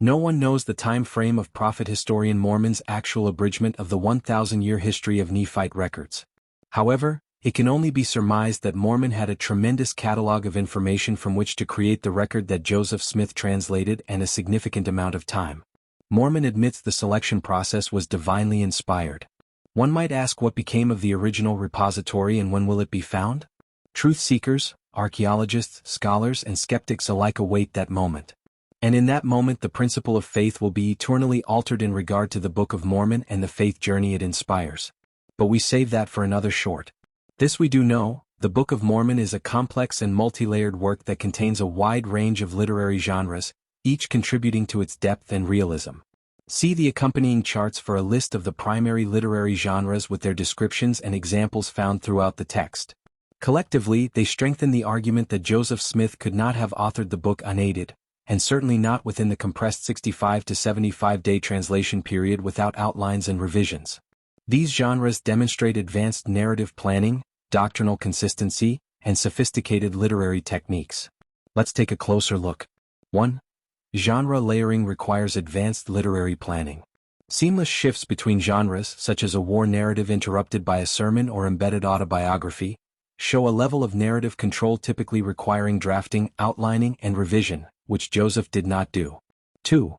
No one knows the time frame of prophet historian Mormon's actual abridgment of the 1,000-year history of Nephite records. However, it can only be surmised that Mormon had a tremendous catalogue of information from which to create the record that Joseph Smith translated and a significant amount of time. Mormon admits the selection process was divinely inspired. One might ask what became of the original repository and when will it be found? Truth seekers, archaeologists, scholars, and skeptics alike await that moment. And in that moment the principle of faith will be eternally altered in regard to the Book of Mormon and the faith journey it inspires. But we save that for another short. This we do know, the Book of Mormon is a complex and multi-layered work that contains a wide range of literary genres, each contributing to its depth and realism. See the accompanying charts for a list of the primary literary genres with their descriptions and examples found throughout the text. Collectively, they strengthen the argument that Joseph Smith could not have authored the book unaided, and certainly not within the compressed 65 to 75-day translation period without outlines and revisions. These genres demonstrate advanced narrative planning, doctrinal consistency, and sophisticated literary techniques. Let's take a closer look. 1. Genre layering requires advanced literary planning. Seamless shifts between genres, such as a war narrative interrupted by a sermon or embedded autobiography, show a level of narrative control typically requiring drafting, outlining, and revision, which Joseph did not do. 2.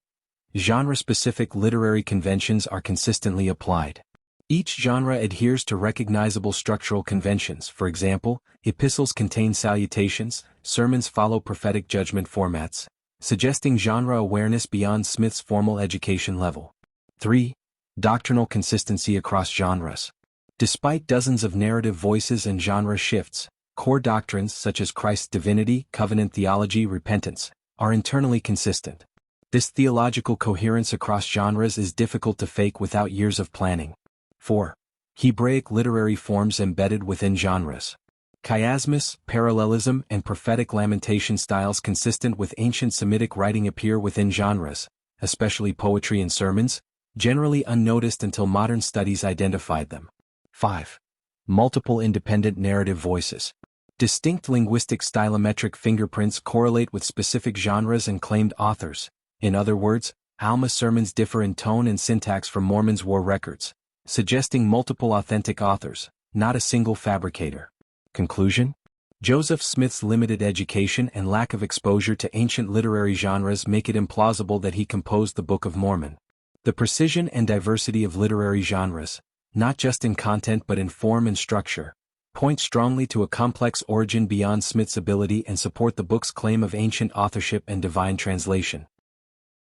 Genre-specific literary conventions are consistently applied. Each genre adheres to recognizable structural conventions. For example, epistles contain salutations, sermons follow prophetic judgment formats, suggesting genre awareness beyond Smith's formal education level. 3. Doctrinal consistency across genres. Despite dozens of narrative voices and genre shifts, core doctrines such as Christ's divinity, covenant theology, repentance, are internally consistent. This theological coherence across genres is difficult to fake without years of planning. 4. Hebraic literary forms embedded within genres. Chiasmus, parallelism, and prophetic lamentation styles consistent with ancient Semitic writing appear within genres, especially poetry and sermons, generally unnoticed until modern studies identified them. 5. Multiple independent narrative voices. Distinct linguistic stylometric fingerprints correlate with specific genres and claimed authors. In other words, Alma sermons differ in tone and syntax from Mormon's war records, suggesting multiple authentic authors, not a single fabricator. Conclusion? Joseph Smith's limited education and lack of exposure to ancient literary genres make it implausible that he composed the Book of Mormon. The precision and diversity of literary genres, not just in content but in form and structure, point strongly to a complex origin beyond Smith's ability and support the book's claim of ancient authorship and divine translation.